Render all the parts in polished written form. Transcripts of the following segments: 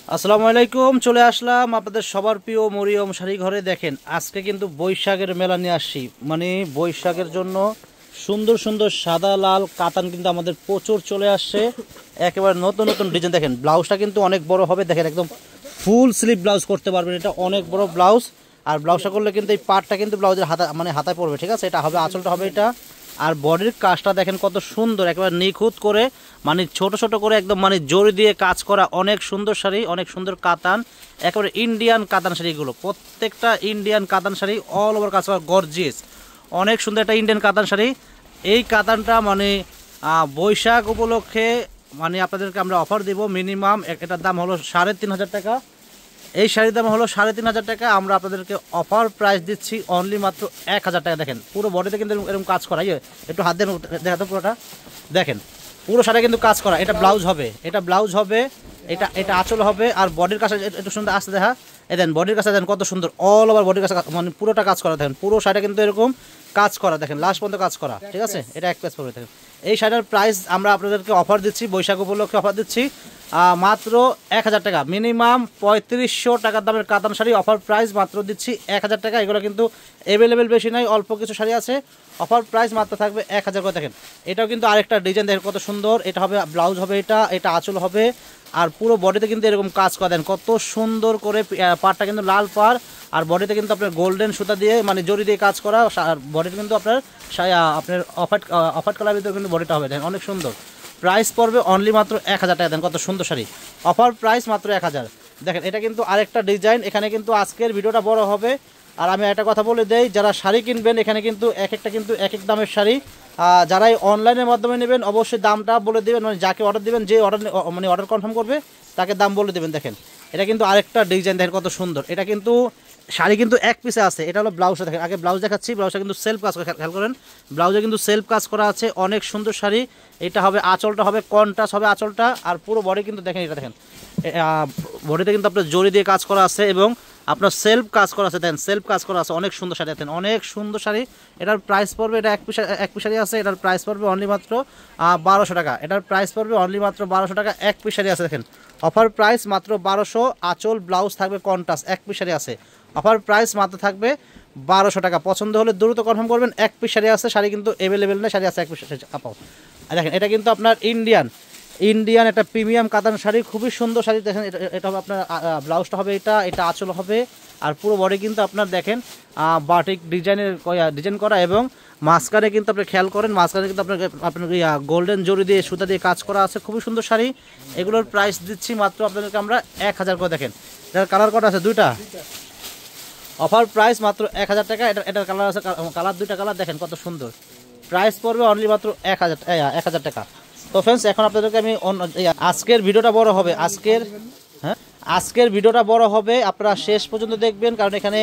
আসসালামু আলাইকুম, চলে আসলাম আপনাদের সবার প্রিয় মরিয়ম শাড়ি ঘরে। দেখেন আজকে কিন্তু বৈশাখের মেলা নিয়ে আসছি, মানে বৈশাখের জন্য সুন্দর সুন্দর সাদা লাল কাতান কিন্তু আমাদের প্রচুর চলে আসছে। একেবারে নতুন নতুন ডিজাইন। দেখেন ব্লাউজটা কিন্তু অনেক বড় হবে, দেখেন একদম ফুল স্লিভ ব্লাউজ করতে পারবেন, এটা অনেক বড় ব্লাউজ। আর ব্লাউজটা করলে কিন্তু এই পাটটা কিন্তু ব্লাউজের হাতা মানে হাতায় পড়বে, ঠিক আছে। এটা হবে আঁচলটা হবে এটা। আর বডির কাজটা দেখেন কত সুন্দর, একেবারে নিখুঁত করে, মানে ছোট ছোট করে একদম মানে জড়ি দিয়ে কাজ করা, অনেক সুন্দর শাড়ি, অনেক সুন্দর কাতান, একেবারে ইন্ডিয়ান কাতান শাড়িগুলো, প্রত্যেকটা ইন্ডিয়ান কাতান শাড়ি, অল ওভার কাজ করা, গর্জিয়াস, অনেক সুন্দর একটা ইন্ডিয়ান কাতান শাড়ি। এই কাতানটা মানে বৈশাখ উপলক্ষে মানে আপনাদেরকে আমরা অফার দিব। মিনিমাম এটার দাম হলো 3,500 টাকা। এই শাড়ির দাম হলো 3,500 টাকা। আমরা আপনাদেরকে অফার প্রাইস দিচ্ছি অনলি মাত্র 1,000 টাকা। দেখেন পুরো বডিতে কিন্তু এরকম কাজ করা, একটু হাত দিয়ে দেখাতো পুরোটা। দেখেন পুরো শাড়ি কিন্তু কাজ করা। এটা ব্লাউজ হবে, এটা ব্লাউজ হবে, এটা এটা আঁচল হবে। আর বডির কাছে একটু সুন্দর আসতে দেখা, এই দেন বডির কাছে দেন কত সুন্দর, অল ওভার বডির কাছে মানে পুরোটা কাজ করা। দেখেন পুরো শাড়িটা কিন্তু এরকম কাজ করা, দেখেন লাস্ট পর্যন্ত কাজ করা, ঠিক আছে। এটা এক পেজ পড়বে। দেখেন এই শাড়িটার প্রাইস আমরা আপনাদেরকে অফার দিচ্ছি, বৈশাখ উপলক্ষে অফার দিচ্ছি মাত্র 1,000 টাকা। মিনিমাম 3500 টাকার দামের কাতান শাড়ি অফার প্রাইস মাত্র দিচ্ছি 1,000 টাকা। এগুলো কিন্তু অ্যাভেলেবেল বেশি নাই, অল্প কিছু শাড়ি আছে, অফার প্রাইস মাত্র থাকবে 1,000 করে। দেখেন এটাও কিন্তু আরেকটা ডিজাইন, দেখেন কত সুন্দর। এটা হবে ব্লাউজ হবে, এটা এটা আঁচল হবে। আর পুরো বডিতে কিন্তু এরকম কাজ করা, দেন কত সুন্দর করে। পাড়টা কিন্তু লাল পাড়, আর বডিতে কিন্তু আপনার গোল্ডেন সুতা দিয়ে মানে জড়ি দিয়ে কাজ করা। আর বডিতে কিন্তু আপনার আপনার অফার কালার ভিতরে কিন্তু বডিটা হবে, দেখেন অনেক সুন্দর। প্রাইস পড়বে অনলি মাত্র 1,000 টাকা। দেন কত সুন্দর শাড়ি, অফার প্রাইস মাত্র 1,000। দেখেন এটা কিন্তু আরেকটা ডিজাইন। এখানে কিন্তু আজকের ভিডিওটা বড় হবে। আর আমি একটা কথা বলে দেই, যারা শাড়ি কিনবেন এখানে কিন্তু এক একটা কিন্তু এক এক দামের শাড়ি। যারাই অনলাইনের মাধ্যমে নেবেন অবশ্যই দামটা বলে দেবেন, মানে যাকে অর্ডার দেবেন, যে অর্ডার মানে অর্ডার কনফার্ম করবে তাকে দাম বলে দেবেন। দেখেন এটা কিন্তু আরেকটা ডিজাইন, দেখেন কত সুন্দর। এটা কিন্তু শাড়ি কিন্তু এক পিসে আছে। এটা হলো ব্লাউজটা, দেখেন আগে ব্লাউজ দেখাচ্ছি। ব্লাউজটা কিন্তু সেলফ কাজ করে, খেয়াল করেন ব্লাউজে কিন্তু সেলফ কাজ করা আছে, অনেক সুন্দর শাড়ি। এটা হবে আঁচলটা হবে কন্ট্রাস্ট হবে আঁচলটা। আর পুরো বডি কিন্তু দেখেন, এটা দেখেন বডিতে কিন্তু আপনার জড়ি দিয়ে কাজ করা আছে এবং আপনার সেলফ কাজ করা আছে। দেখেন সেলফ কাজ করা আছে, অনেক সুন্দর শাড়ি। দেখেন অনেক সুন্দর শাড়ি। এটার প্রাইস পড়বে, এটা এক পিস শাড়ি আছে, এটার প্রাইস পড়বে অনলি মাত্র 1,200 টাকা। এটার প্রাইস পড়বে অনলি মাত্র 1,200 টাকা। এক পিস শাড়ি আছে, দেখেন অফার প্রাইস মাত্র 1,200। আঁচল ব্লাউজ থাকবে কন্ট্রাস্ট, এক পিস শাড়ি আছে, অফার প্রাইস মাত্র থাকবে 1,200 টাকা। পছন্দ হলে দ্রুত কনফার্ম করবেন। এক পিস শাড়ি আছে, শাড়ি কিন্তু অ্যাভেলেবেল নেই, শাড়ি আছে এক পিস আপাও। দেখেন এটা কিন্তু আপনার ইন্ডিয়ান একটা প্রিমিয়াম কাতান শাড়ি, খুবই সুন্দর শাড়ি। দেখেন এটা হবে আপনার ব্লাউজটা হবে এটা, এটা আঁচল হবে। আর পুরো বডি কিন্তু আপনার দেখেন বাটিক ডিজাইন করা এবং মাঝখানে কিন্তু আপনি খেয়াল করেন, মাঝখানে কিন্তু আপনার গোল্ডেন জরি দিয়ে সুতা দিয়ে কাজ করা আছে, খুবই সুন্দর শাড়ি। এগুলোর প্রাইস দিচ্ছি মাত্র আপনাদেরকে আমরা 1,000 করে। দেখেন এটার কালার কটা আছে, দুইটা, অফার প্রাইস মাত্র 1,000 টাকা। এটার কালার আছে, কালার দুইটা কালার, দেখেন কত সুন্দর। প্রাইস পড়বে অনলি মাত্র 1,000 টাকা। তো ফ্রেন্ডস এখন আপনাদেরকে আমি আজকের ভিডিওটা বড় হবে, আজকের ভিডিওটা বড় হবে, আপনারা শেষ পর্যন্ত দেখবেন। কারণ এখানে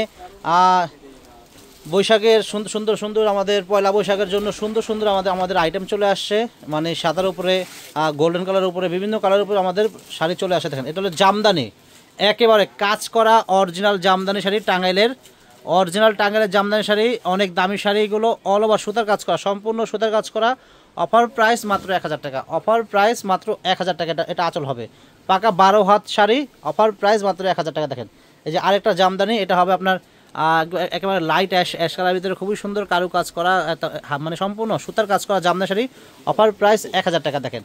বৈশাখের সুন্দর সুন্দর সুন্দর আমাদের পয়লা বৈশাখের জন্য সুন্দর সুন্দর আমাদের আইটেম চলে আসছে, মানে সাদার উপরে গোল্ডেন কালারের উপরে বিভিন্ন কালারের উপরে আমাদের শাড়ি চলে আসে। দেখেন এটা হলো জামদানি, একেবারে কাজ করা অরিজিনাল জামদানি শাড়ি, টাঙ্গাইলের অরিজিনাল টাঙ্গাইলের জামদানি শাড়ি, অনেক দামি শাড়িগুলো, অল ওভার সুতার কাজ করা, সম্পূর্ণ সুতার কাজ করা। অফার প্রাইস মাত্র 1,000 টাকা। অফার প্রাইস মাত্র 1,000 টাকা। এটা আঁচল হবে, পাকা 12 হাত শাড়ি, অফার প্রাইস মাত্র 1,000 টাকা। দেখেন এই যে আরেকটা জামদানি, এটা হবে আপনার একেবারে লাইট অ্যাশ কালার ভিতরে, খুবই সুন্দর কারু কাজ করা, মানে সম্পূর্ণ সুতার কাজ করা জামদানি শাড়ি, অফার প্রাইস 1,000 টাকা। দেখেন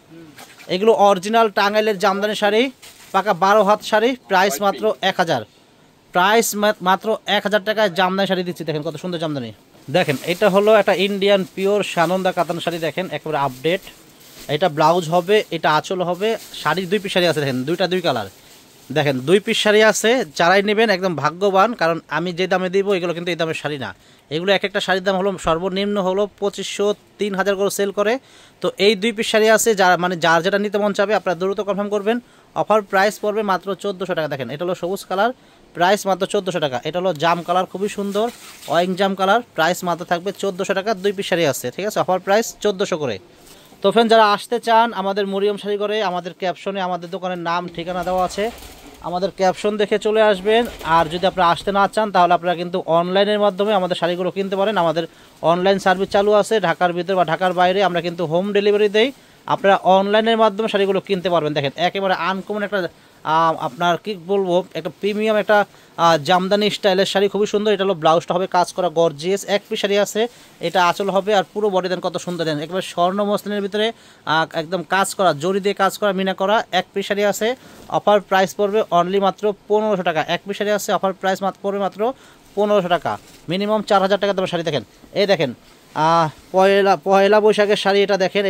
এগুলো অরিজিনাল টাঙ্গাইলের জামদানি শাড়ি, পাকা 12 হাত শাড়ি, প্রাইস মাত্র 1,000। প্রাইস মাত্র 1,000 টাকায় জামদানি শাড়ি দিচ্ছি। দেখেন কত সুন্দর জামদানি। দেখেন এটা হলো একটা ইন্ডিয়ান পিওর সানন্দা কাতান শাড়ি, দেখেন একেবারে আপডেট। এটা ব্লাউজ হবে, এটা আঁচল হবে। শাড়ি দুই পিস শাড়ি আছে, দেখেন দুই কালার। দেখেন 2 পিস শাড়ি আছে, যারাই নেবেন একদম ভাগ্যবান। কারণ আমি যে দামে দিব এগুলো কিন্তু এই দামের শাড়ি না, এগুলো এক একটা শাড়ির দাম হলো সর্বনিম্ন হলো 2,500 3,000 করে সেল করে। তো এই 2 পিস শাড়ি আছে, যার যেটা নিতে মন চাবে আপনারা দ্রুত কনফার্ম করবেন। অফার প্রাইস পড়বে মাত্র 1,400 টাকা। দেখেন এটা হলো সবুজ কালার, প্রাইস মাত্র 1,400 টাকা। এটা হলো জাম কালার, খুবই সুন্দর ওয়াইং জাম কালার, প্রাইস মাত্র থাকবে 1,400 টাকা। 2 পিস শাড়ি আছে, ঠিক আছে, অফার প্রাইস 1,400 করে। তো ফ্রেন্ড যারা আসতে চান আমাদের মরিয়ম শাড়ি ঘরে, আমাদের ক্যাপশনে আমাদের দোকানের নাম ঠিকানা দেওয়া আছে, আমাদের ক্যাপশন দেখে চলে আসবেন। আর যদি আপনারা আসতে না চান তাহলে আপনারা কিন্তু অনলাইনের মাধ্যমে আমাদের শাড়িগুলো কিনতে পারেন। আমাদের অনলাইন সার্ভিস চালু আছে, ঢাকার ভিতরে বা ঢাকার বাইরে আমরা কিন্তু হোম ডেলিভারি দেই। আপনারা অনলাইনের মাধ্যমে শাড়িগুলো কিনতে পারবেন। দেখেন একেবারে আনকমন একটা আপনার কি বলবো, একটা প্রিমিয়াম একটা জামদানি স্টাইলের শাড়ি, খুবই সুন্দর। এটা হলো ব্লাউজটা হবে কাজ করা গর্জিয়াস, এক পিস শাড়ি আছে। এটা আঁচল হবে আর পুরো বডি দেন কত সুন্দর, দেন একেবারে স্বর্ণ মসলিনের ভিতরে একদম কাজ করা, জরি দিয়ে কাজ করা, মিনা করা, এক পিস শাড়ি আছে। অফার প্রাইস পড়বে অনলি মাত্র 1500 টাকা। এক পিস শাড়ি আছে, অফার প্রাইস পড়বে মাত্র 1500 টাকা। মিনিমাম 4000 টাকা দামের শাড়ি। দেখেন এই দেখেন পয়লা বৈশাখের শাড়ি, এটা দেখেন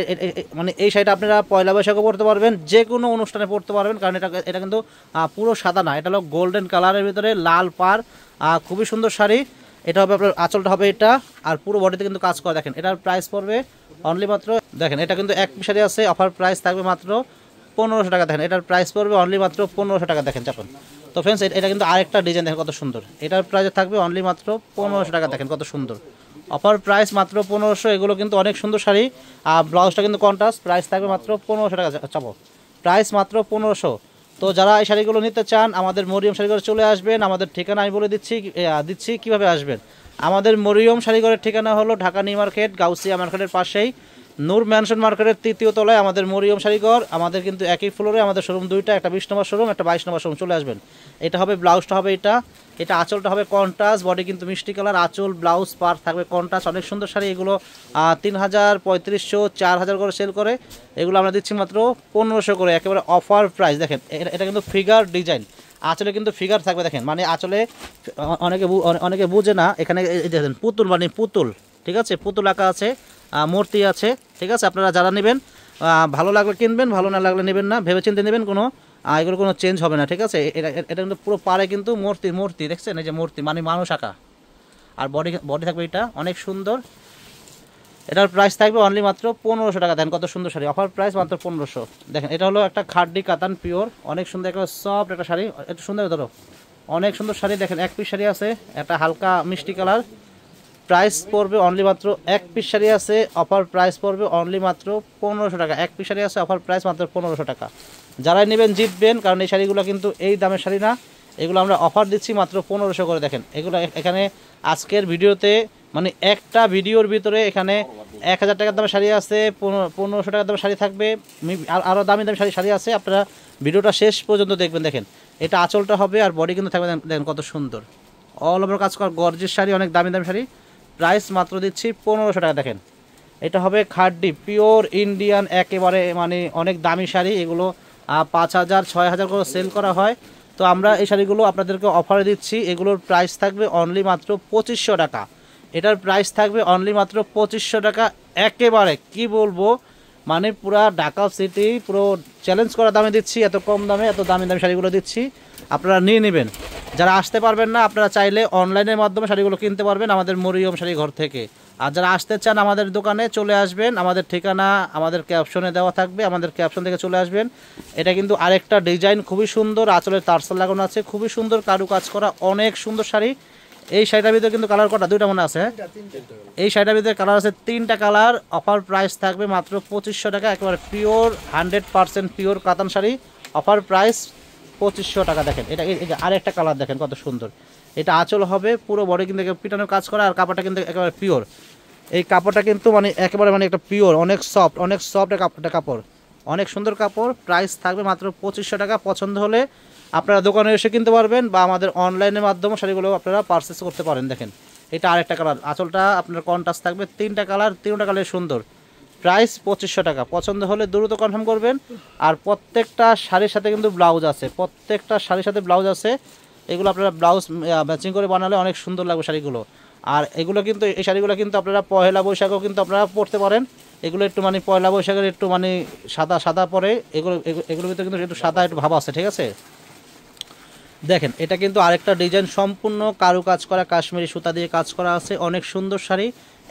মানে এই শাড়িটা আপনারা পয়লা বৈশাখও পরতে পারবেন, যে কোনো অনুষ্ঠানে পরতে পারবেন, কারণ এটা কিন্তু পুরো সাদা না, এটা হলো গোল্ডেন কালারের ভিতরে লাল পার, খুবই সুন্দর শাড়ি। এটা হবে আপনার আঁচলটা হবে এটা, আর পুরো বডিতে কিন্তু কাজ করা। দেখেন এটার প্রাইস পড়বে অনলি মাত্র, দেখেন এটা কিন্তু এক শাড়ি আছে, অফার প্রাইস থাকবে মাত্র 1500 টাকা। দেখেন এটার প্রাইস পড়বে অনলি মাত্র 1500 টাকা। দেখেন চাপন তো ফ্রেন্ডস, এটা কিন্তু আরেকটা ডিজাইন, দেখেন কত সুন্দর। এটার প্রাইস থাকবে অনলি মাত্র 1500 টাকা। দেখেন কত সুন্দর, অফার প্রাইস মাত্র 1500। এগুলো কিন্তু অনেক সুন্দর শাড়ি, আর ব্লাউজটা কিন্তু কন্ট্রাস্ট, প্রাইস থাকবে মাত্র 1500 টাকা। চাপো প্রাইস মাত্র 1500। তো যারা এই শাড়িগুলো নিতে চান আমাদের মরিয়ম শাড়িঘরে চলে আসবেন। আমাদের ঠিকানা আমি বলে দিচ্ছি কিভাবে আসবেন। আমাদের মরিয়ম শাড়িঘরের ঠিকানা হলো ঢাকা নিউ মার্কেট, গাউসিয়া মার্কেটের পাশেই নূর ম্যানশন মার্কেটের 3য় তলায় আমাদের মরিয়ম শাড়িঘর। আমাদের কিন্তু একই ফ্লোরে আমাদের শোরুম দুইটা, একটা 20 নম্বর শোরুম, একটা 22 নম্বর শোরুম। চলে আসবেন। এটা হবে ব্লাউজটা হবে এটা আঁচলটা হবে কন্ট্রাস্ট, বডি কিন্তু মিষ্টি কালার, আঁচল ব্লাউজ পার থাকবে কন্ট্রাস্ট। অনেক সুন্দর শাড়ি এগুলো, 3000, 3500, 4000 করে সেল করে। এগুলো আমরা দিচ্ছি মাত্র 1500 করে, একেবারে অফার প্রাইস। দেখেন এটা কিন্তু ফিগার ডিজাইন, আঁচলে কিন্তু ফিগার থাকবে। দেখেন মানে আঁচলে অনেকে বুঝে না, এখানে দেখেন পুতুল, মানে পুতুল, ঠিক আছে, পুতুল আঁকা আছে, মূর্তি আছে, ঠিক আছে। আপনারা যারা নেবেন ভালো লাগলে কিনবেন, ভালো না লাগলে নেবেন না, ভেবেচিন্তে নেবেন, কোনো এগুলো কোনো চেঞ্জ হবে না, ঠিক আছে। এটা কিন্তু পুরো পারে কিন্তু মূর্তি দেখছেন, এই যে মূর্তি মানে মানুষ আঁকা, আর বডি থাকবে এটা অনেক সুন্দর। এটার প্রাইস থাকবে অনলি মাত্র 1500 টাকা। দেন কত সুন্দর শাড়ি, অফার প্রাইস মাত্র 1500। দেখেন এটা হলো একটা খাড্ডি কাতান পিওর, অনেক সুন্দর একটা সফট একটা শাড়ি, একটু সুন্দর ধরো, অনেক সুন্দর শাড়ি। দেখেন এক পিস শাড়ি আছে, একটা হালকা মিষ্টি কালার, প্রাইস পড়বে অনলি মাত্র, এক পিস শাড়ি আছে, অফার প্রাইস পড়বে অনলি মাত্র 1500 টাকা। এক পিস শাড়ি আছে, অফার প্রাইস মাত্র 1500 টাকা। যারাই নেবেন জিতবেন, কারণ এই শাড়িগুলো কিন্তু এই দামের শাড়ি না, এগুলো আমরা অফার দিচ্ছি মাত্র 1500 করে। দেখেন এগুলো এখানে আজকের ভিডিওতে, মানে একটা ভিডিওর ভিতরে এখানে 1000 টাকার দামের শাড়ি আছে, 1500 টাকার দামের শাড়ি থাকবে, আরও দামি দামি শাড়ি আছে। আপনারা ভিডিওটা শেষ পর্যন্ত দেখবেন। দেখেন এটা আঁচলটা হবে, আর বডি কিন্তু থাকবে, দেখেন কত সুন্দর অল ওভার কাজ করা গর্জিয়াস শাড়ি, অনেক দামি দামি শাড়ি। প্রাইস মাত্র দিচ্ছি 1500 টাকা। দেখেন এটা হবে খাড্ডি পিওর ইন্ডিয়ান, একেবারে মানে অনেক দামি শাড়ি। এগুলো 5000, 6000 করে সেল করা হয়। তো আমরা এই শাড়িগুলো আপনাদেরকে অফারে দিচ্ছি। এগুলোর প্রাইস থাকবে অনলি মাত্র 2500 টাকা। এটার প্রাইস থাকবে অনলি মাত্র 2500 টাকা। একেবারে কি বলবো, মানে পুরা ঢাকা সিটি পুরো চ্যালেঞ্জ করা দামে দিচ্ছি, এত কম দামে এত দামি দামি শাড়িগুলো দিচ্ছি, আপনারা নিয়ে নেবেন। যারা আসতে পারবেন না, আপনারা চাইলে অনলাইনের মাধ্যমে শাড়িগুলো কিনতে পারবেন আমাদের মরিয়ম শাড়ি ঘর থেকে। আর যারা আসতে চান আমাদের দোকানে চলে আসবেন, আমাদের ঠিকানা আমাদের ক্যাপশনে দেওয়া থাকবে, আমাদের ক্যাপশন থেকে চলে আসবেন। এটা কিন্তু আরেকটা ডিজাইন, খুবই সুন্দর, আঁচলের তারসাল লাগানো আছে, খুবই সুন্দর কারু কাজ করা, অনেক সুন্দর শাড়ি। এই শাড়িটার ভিতরে কিন্তু কালার কটা, দুইটা মনে আছে, এই শাড়িটার ভিতরে কালার আছে 3টা কালার। অফার প্রাইস থাকবে মাত্র 2500 টাকা। একেবারে পিওর 100% পিওর কাতান শাড়ি, অফার প্রাইস 2500 টাকা। দেখেন এটা আরেকটা কালার, দেখেন কত সুন্দর। এটা আঁচল হবে, পুরো বডি কিন্তু পিটানোর কাজ করা, আর কাপড়টা কিন্তু একেবারে পিওর। এই কাপড়টা কিন্তু মানে একেবারে মানে একটা পিওর, অনেক সফট একটা কাপড়, অনেক সুন্দর কাপড়। প্রাইস থাকবে মাত্র 2500 টাকা। পছন্দ হলে আপনারা দোকানে এসে কিনতে পারবেন, বা আমাদের অনলাইনের মাধ্যমে শাড়িগুলো আপনারা পারচেস করতে পারেন। দেখেন এটা আরেকটা কালার, আঁচলটা আপনার কন্ট্রাস্ট থাকবে, 3টা কালার, 3টা কালার সুন্দর। প্রাইস 2500 টাকা। পছন্দ হলে দ্রুত কনফার্ম করবেন। আর প্রত্যেকটা শাড়ির সাথে কিন্তু ব্লাউজ আছে, প্রত্যেকটা শাড়ির সাথে ব্লাউজ আছে। এগুলো আপনারা ব্লাউজ ম্যাচিং করে বানালে অনেক সুন্দর লাগবে শাড়িগুলো। আর এগুলো কিন্তু এই শাড়িগুলো কিন্তু আপনারা পয়লা বৈশাখেও কিন্তু আপনারা পরতে পারেন। এগুলো একটু মানে পয়লা বৈশাখের একটু মানে সাদা পরে, এগুলোর ভিতরে কিন্তু একটু সাদা একটু ভাব আছে, ঠিক আছে। দেখেন এটা কিন্তু আরেকটা ডিজাইন, সম্পূর্ণ কারু কাজ করা, কাশ্মীরি সুতা দিয়ে কাজ করা আছে, অনেক সুন্দর শাড়ি।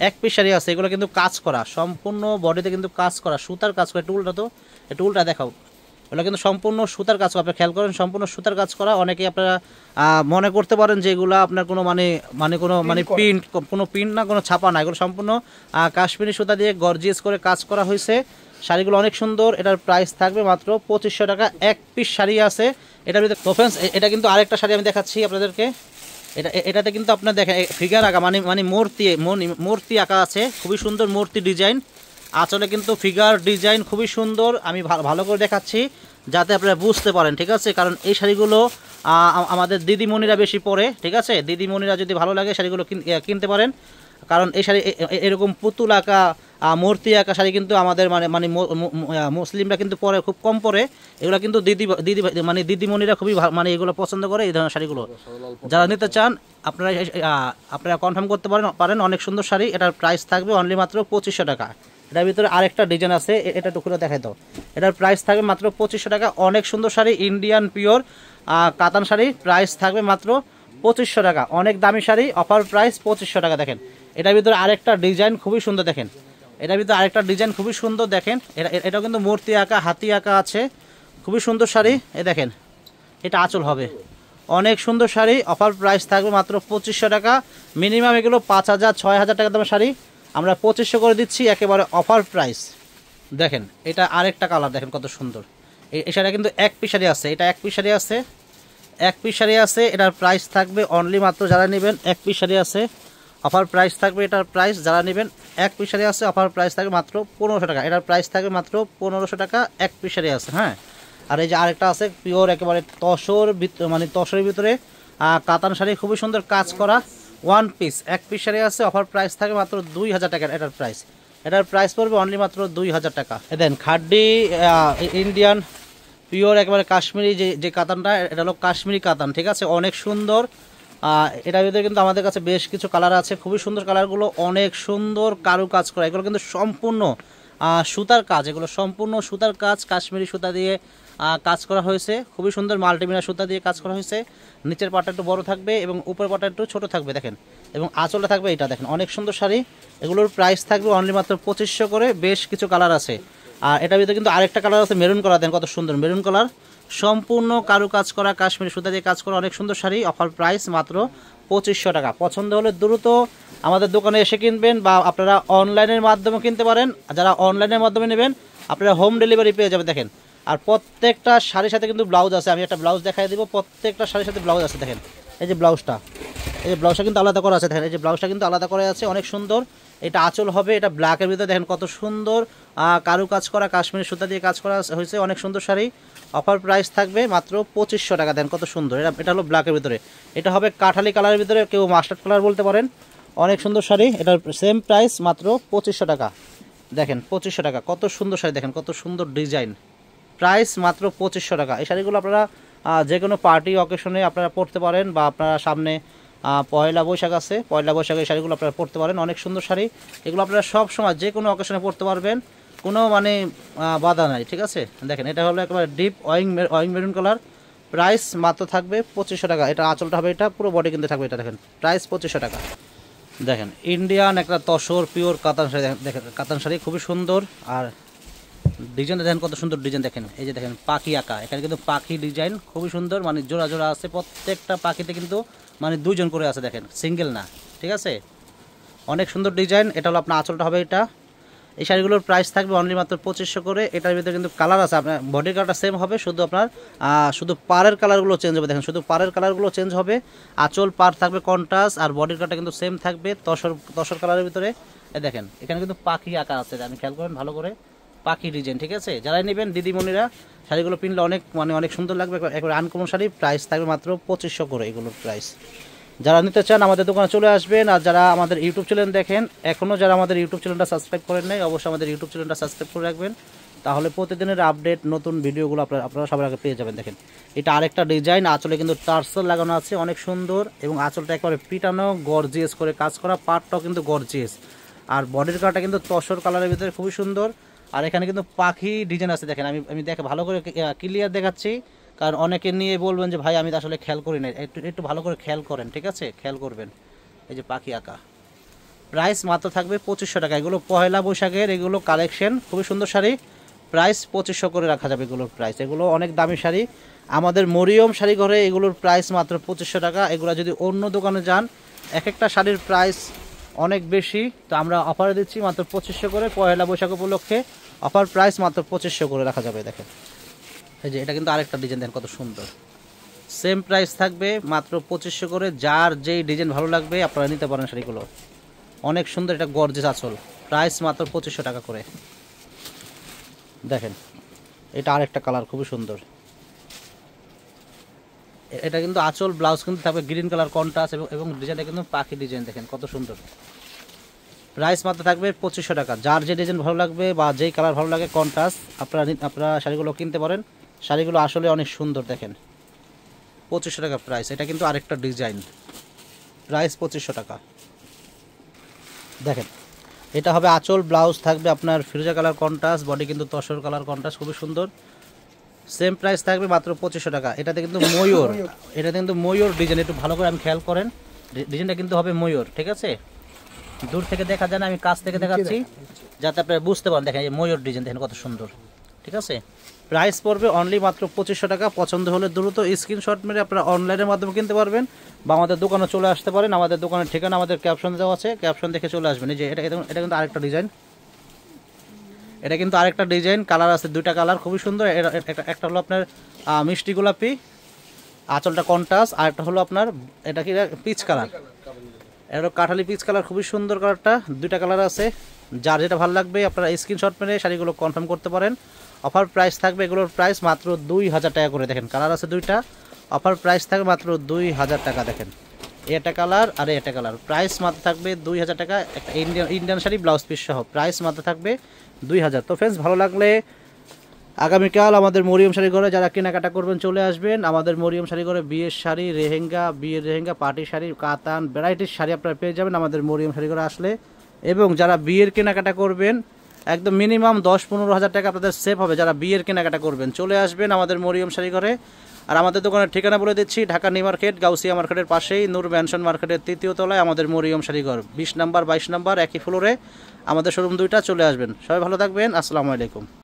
এক পিস শাড়ি আছে, এগুলো কিন্তু কাজ করা, সম্পূর্ণ বডিতে কিন্তু কাজ করা, সুতার কাজ করা। টুলটা দেখাও, এগুলো কিন্তু সম্পূর্ণ সুতার কাজ করা। আপনি খেয়াল করেন, সম্পূর্ণ সুতার কাজ করা। অনেকে আপনারা মনে করতে পারেন যে এগুলো আপনার কোনো কোনো প্রিন্ট না, কোনো ছাপা না, এগুলো সম্পূর্ণ কাশ্মীরি সুতা দিয়ে গর্জিয়াস করে কাজ করা হয়েছে। শাড়িগুলো অনেক সুন্দর। এটার প্রাইস থাকবে মাত্র 2500 টাকা। এক পিস শাড়ি আছে এটার ভিতরে। তো ফ্রেন্ডস, এটা কিন্তু আরেকটা শাড়ি আমি দেখাচ্ছি আপনাদেরকে। এটাতে কিন্তু আপনার দেখেন ফিগার আঁকা, মানে মূর্তি আঁকা আছে, খুবই সুন্দর মূর্তি ডিজাইন। আঁচলে কিন্তু ফিগার ডিজাইন খুবই সুন্দর, আমি ভালো করে দেখাচ্ছি। যাতে আপনারা বুঝতে পারেন, ঠিক আছে। কারণ এই শাড়িগুলো আমাদের দিদিমণিরা বেশি পরে, ঠিক আছে। দিদিমণিরা যদি ভালো লাগে শাড়িগুলো কিনতে পারেন। কারণ এই শাড়ি এরকম পুতুল আঁকা মূর্তি আঁকা শাড়ি কিন্তু আমাদের মুসলিমরা কিন্তু পরে, খুব কম পরে। এগুলো কিন্তু দিদিমণিরা খুবই মানে এগুলো পছন্দ করে, এই ধরনের শাড়িগুলো। যারা নিতে চান আপনারা কনফার্ম করতে পারেন। অনেক সুন্দর শাড়ি। এটার প্রাইস থাকবে অনলি মাত্র 2500 টাকা। এটার ভিতরে আরেকটা ডিজাইন আছে, এটা একটু খুলে দেখাই দাও। এটার প্রাইস থাকবে মাত্র 2500 টাকা। অনেক সুন্দর শাড়ি, ইন্ডিয়ান পিওর কাতান শাড়ি। প্রাইস থাকবে মাত্র 2500 টাকা। অনেক দামি শাড়ি, অফার প্রাইস 2500 টাকা। দেখেন এটার ভিতরে আরেকটা ডিজাইন খুবই সুন্দর, দেখেন এটার ভিতরে আরেকটা ডিজাইন খুবই সুন্দর। দেখেন এটাও কিন্তু মূর্তি আঁকা, হাতি আঁকা আছে, খুবই সুন্দর শাড়ি। দেখেন এটা আঁচল হবে। অনেক সুন্দর শাড়ি, অফার প্রাইস থাকবে মাত্র 2500 টাকা। মিনিমাম এগুলো 5000 6000 টাকা দামের শাড়ি, আমরা 2500 করে দিচ্ছি, একেবারে অফার প্রাইস। দেখেন এটা আরেকটা কালার, দেখেন কত সুন্দর। এই শাড়িটা কিন্তু এক পিস শাড়ি আছে, এটা এক পিস শাড়ি আছে, এক পিস শাড়ি আছে। এটার প্রাইস থাকবে অনলি মাত্র, যারা নেবেন এক পিস শাড়ি আছে, অফার প্রাইস থাকবে। এটার প্রাইস যারা নেবেন এক পিস শাড়ি আছে, অফার প্রাইস থাকবে মাত্র 1500 টাকা। এটার প্রাইস থাকবে মাত্র 1500 টাকা, এক পিস শাড়ি আছে। হ্যাঁ, আর এই যে আরেকটা আছে পিওর একেবারে তসর, মানে তসরের ভিতরে কাতান শাড়ি, খুবই সুন্দর কাজ করা, ওয়ান পিস এক পিস শাড়ি আছে, অফার প্রাইস থাকবে মাত্র 2000 টাকা। এটার প্রাইস পড়বে অনলি মাত্র 2000 টাকা। দেন খাড্ডি ইন্ডিয়ান পিওর একেবারে কাশ্মীরি যে কাতানটা, এটা হলো কাশ্মীরি কাতান, ঠিক আছে। অনেক সুন্দর। এটার ভিতরে কিন্তু আমাদের কাছে বেশ কিছু কালার আছে, খুবই সুন্দর কালারগুলো, অনেক সুন্দর কারু কাজ করা। এগুলো কিন্তু সম্পূর্ণ সুতার কাজ, এগুলো সম্পূর্ণ সুতার কাজ, কাশ্মীরি সুতা দিয়ে কাজ করা হয়েছে, খুবই সুন্দর মাল্টিমিনা সুতা দিয়ে কাজ করা হয়েছে। নিচের পাটা একটু বড় থাকবে এবং উপরের পাটা একটু ছোট থাকবে, দেখেন, এবং আঁচলটা থাকবে এটা। দেখেন অনেক সুন্দর শাড়ি, এগুলোর প্রাইস থাকবে অনলি মাত্র 2500 করে। বেশ কিছু কালার আছে। আর এটার ভিতরে কিন্তু আরেকটা কালার আছে মেরুন কালার, দেন কত সুন্দর মেরুন কালার, সম্পূর্ণ কারু কাজ করা, কাশ্মীরি সুতা দিয়ে কাজ করা, অনেক সুন্দর শাড়ি, অফার প্রাইস মাত্র 2500 টাকা। পছন্দ হলে দ্রুত আমাদের দোকানে এসে কিনবেন, বা আপনারা অনলাইনের মাধ্যমে কিনতে পারেন। যারা অনলাইনের মাধ্যমে নেবেন আপনারা হোম ডেলিভারি পেয়ে যাবেন। দেখেন আর প্রত্যেকটা শাড়ির সাথে কিন্তু ব্লাউজ আছে, আমি একটা ব্লাউজ দেখাই দিব। প্রত্যেকটা শাড়ির সাথে ব্লাউজ আছে, দেখেন এই যে ব্লাউজটা, এই যে ব্লাউজটা কিন্তু আলাদা করা আছে, দেখেন এই যে ব্লাউজটা কিন্তু আলাদা করা আছে, অনেক সুন্দর। এটা আঁচল হবে, এটা ব্ল্যাকের ভিতরে, দেখেন কত সুন্দর কারু কাজ করা, কাশ্মীরি সুতা দিয়ে কাজ করা হয়েছে, অনেক সুন্দর শাড়ি। অফার প্রাইস থাকবে মাত্র 2500 টাকা। দেন কত সুন্দর, এটা হলো ব্ল্যাকের ভিতরে, এটা হবে কাঠালি কালারের ভিতরে, কেউ মাস্টার্ড কালার বলতে পারেন। অনেক সুন্দর শাড়ি, এটার সেম প্রাইস মাত্র 2500 টাকা। দেখেন 2500 টাকা, কত সুন্দর শাড়ি, দেখেন কত সুন্দর ডিজাইন, প্রাইস মাত্র 2500 টাকা। এই শাড়িগুলো আপনারা যে কোনো পার্টি অকেশনে আপনারা পরতে পারেন, বা আপনারা সামনে পয়লা বৈশাখ আছে, পয়লা বৈশাখের শাড়িগুলো আপনারা পরতে পারেন, অনেক সুন্দর শাড়ি। এগুলো আপনারা সব সময় যে কোনো অকেশনে পরতে পারবেন, কোনো মানে বাধা নাই, ঠিক আছে। দেখেন এটা হলো একেবারে deep owing maroon colour, price মাত্র থাকবে 2500 টাকা। এটা আঁচলটা হবে, এটা পুরো বডি কিন্তু থাকবে এটা। দেখেন প্রাইস 2500 টাকা। দেখেন ইন্ডিয়ান একটা তসর পিওর কাতান শাড়ি, দেখেন কাতান শাড়ি খুবই সুন্দর। আর ডিজাইনটা দেখেন কত সুন্দর ডিজাইন, দেখেন এই যে দেখেন পাখি আঁকা, এখানে কিন্তু পাখি ডিজাইন খুবই সুন্দর, মানে জোড়া জোড়া আছে, প্রত্যেকটা পাখিতে কিন্তু মানে দুইজন করে আছে, দেখেন সিঙ্গেল না, ঠিক আছে। অনেক সুন্দর ডিজাইন। এটা হলো আপনার আঁচলটা হবে এটা। এই শাড়িগুলোর প্রাইস থাকবে অনলি মাত্র 2500 করে। এটার ভিতরে কিন্তু কালার আছে, আপনার বডির কালারটা সেম হবে, শুধু আপনার শুধু পাড়ের কালারগুলো চেঞ্জ হবে। দেখেন শুধু পাড়ের কালারগুলো চেঞ্জ হবে, আঁচল পাড় থাকবে কন্ট্রাস্ট, আর বডির কালারটা কিন্তু সেম থাকবে তসর কালারের ভিতরে। দেখেন এখানে কিন্তু পাখি আঁকা আছে, আমি খেয়াল করেন ভালো করে, পাখি ডিজাইন, ঠিক আছে। যারাই নেবেন দিদিমণিরা শাড়িগুলো কিনলে অনেক সুন্দর লাগবে, একবারে আনকমন শাড়ি। প্রাইস থাকবে মাত্র 2500 করে এগুলোর প্রাইস। যারা নিতে চান আমাদের দোকানে চলে আসবেন। আর যারা আমাদের ইউটিউব চ্যানেল দেখেন, এখনও যারা আমাদের ইউটিউব চ্যানেলটা সাবস্ক্রাইব করেন নাই, অবশ্যই আমাদের ইউটিউব চ্যানেলটা সাবস্ক্রাইব করে রাখবেন, তাহলে প্রতিদিনের আপডেট নতুন ভিডিওগুলো আপনারা সবার আগে পেয়ে যাবেন। দেখেন এটা আরেকটা ডিজাইন, আঁচলে কিন্তু টার্সেল লাগানো আছে, অনেক সুন্দর, এবং আঁচলটা একেবারে পিটানো গর্জিয়াস করে কাজ করা, পাটটাও কিন্তু গর্জিয়াস। আর বডির কালারটা কিন্তু তসর কালারের ভিতরে খুবই সুন্দর। আর এখানে কিন্তু পাখি ডিজাইন আছে, দেখেন আমি দেখে ভালো করে ক্লিয়ার দেখাচ্ছি, কারণ অনেকে নিয়ে বলবেন যে ভাই আমি তো আসলে খেয়াল করি না, একটু ভালো করে খেয়াল করেন, ঠিক আছে, খেয়াল করবেন। এই যে পাখি আঁকা, প্রাইস মাত্র থাকবে 2500 টাকা। এগুলো পয়লা বৈশাখের এগুলো কালেকশন, খুবই সুন্দর শাড়ি, প্রাইস 2500 করে রাখা যাবে এগুলোর প্রাইস। এগুলো অনেক দামি শাড়ি, আমাদের মরিয়ম শাড়ি ঘরে এগুলোর প্রাইস মাত্র 2500 টাকা। এগুলো যদি অন্য দোকানে যান এক একটা শাড়ির প্রাইস অনেক বেশি, তো আমরা অফারে দিচ্ছি মাত্র 2500 করে। পয়লা বৈশাখ উপলক্ষে অফার প্রাইস মাত্র 2500 করে রাখা যাবে। দেখেন এই যে এটা কিন্তু আরেকটা ডিজাইন, দেখেন কত সুন্দর, সেম প্রাইস থাকবে মাত্র 2500 করে। যার যেই ডিজাইন ভালো লাগবে আপনারা নিতে পারেন শাড়িগুলো, অনেক সুন্দর, এটা গর্জিয়াস আঁচল, প্রাইস মাত্র 2500 টাকা করে। দেখেন এটা আরেকটা কালার খুবই সুন্দর। এটা কিন্তু আঁচল ব্লাউজ কিন্তু থাকবে গ্রিন কালার কন্ট্রাস্ট এবং ডিজাইনটা কিন্তু পাখি ডিজাইন, দেখেন কত সুন্দর। প্রাইস মাত্র থাকবে 2500 টাকা। যার যে ডিজাইন ভালো লাগবে বা যেই কালার ভালো লাগে কন্ট্রাস্ট আপনারা শাড়িগুলো কিনতে পারেন। শাড়িগুলো আসলে অনেক সুন্দর, দেখেন 2500 টাকা প্রাইস। এটা কিন্তু আরেকটা ডিজাইন, প্রাইস 2500 টাকা। দেখেন এটা হবে আঁচল ব্লাউজ থাকবে আপনার ফিরোজা কালার কন্ট্রাস্ট, বডি কিন্তু তসর কালার কন্ট্রাস্ট, খুবই সুন্দর। সেম প্রাইস থাকবে মাত্র 2500 টাকা। এটাতে কিন্তু ময়ূর, এটাতে কিন্তু ময়ূর ডিজাইন, একটু ভালো করে আমি খেয়াল করেন, ডিজাইনটা কিন্তু হবে ময়ূর, ঠিক আছে? দূর থেকে দেখা যায় না, আমি কাছ থেকে দেখাচ্ছি যাতে আপনারা বুঝতে পারেন। দেখেন এই ময়ূর ডিজাইন দেখেন কত সুন্দর, ঠিক আছে? প্রাইস পড়বে অনলি মাত্র 2500 টাকা। পছন্দ হলে দ্রুত স্ক্রিনশট মেরে আপনারা অনলাইনের মাধ্যমে কিনতে পারবেন বা আমাদের দোকানে চলে আসতে পারেন। আমাদের দোকানের ঠিকানা আমাদের ক্যাপশন দেওয়া আছে, ক্যাপশন দেখে চলে আসবেন। এই যে এটা কিন্তু আরেকটা ডিজাইন, এটা কিন্তু আরেকটা ডিজাইন, কালার আছে দুইটা কালার, খুবই সুন্দর। একটা হলো আপনার মিষ্টি গোলাপি, আঁচলটা কন্ট্রাস্ট, আর একটা হলো আপনার এটা কি পিচ কালার, এটা কাঠালি পিচ কালার, খুবই সুন্দর কালারটা। দুইটা কালার আছে, যার যেটা ভালো লাগবে আপনারা স্ক্রিনশট মেরে শাড়িগুলো কনফার্ম করতে পারেন। অফার প্রাইস থাকবে এগুলোর প্রাইস মাত্র 2000 টাকা করে। দেখেন কালার আছে দুইটা, অফার প্রাইস থাকবে মাত্র 2000 টাকা। দেখেন এটা কালার আর এটা কালার, প্রাইস মাত্র থাকবে 2000 টাকা। একটা ইন্ডিয়ান শাড়ি ব্লাউজ পিস সহ প্রাইস মাত্র থাকবে 2000। তো ফ্রেন্ডস, ভালো লাগলে আগামীকাল আমাদের মরিয়ম শাড়ি ঘরে যারা কেনাকাটা করবেন চলে আসবেন। আমাদের মরিয়ম শাড়ি ঘরে বিয়ের শাড়ি, বিয়ের রেহেঙ্গা, পার্টি শাড়ি, কাতান, ভ্যারাইটির শাড়ি আপনারা পেয়ে যাবেন আমাদের মরিয়ম শাড়ি ঘরে আসলে। এবং যারা বিয়ের কেনাকাটা করবেন একদম মিনিমাম 10-15 হাজার টাকা আপনাদের সেভ হবে। যারা বিয়ের কেনাকাটা করবেন চলে আসবেন আমাদের মরিয়ম শাড়ি ঘরে। আর আমাদের দোকানের ঠিকানা বলে দিচ্ছি, ঢাকা নিউ মার্কেট, গাউসিয়া মার্কেটের পাশেই নূর ম্যানশন মার্কেটের 3য় তলায় আমাদের মরিয়ম শাড়ি ঘর, 20 নাম্বার 22 নাম্বার একই ফ্লোরে আমাদের শোরুম দুইটা। চলে আসবেন। সবাই ভালো থাকবেন, আসসালামু আলাইকুম।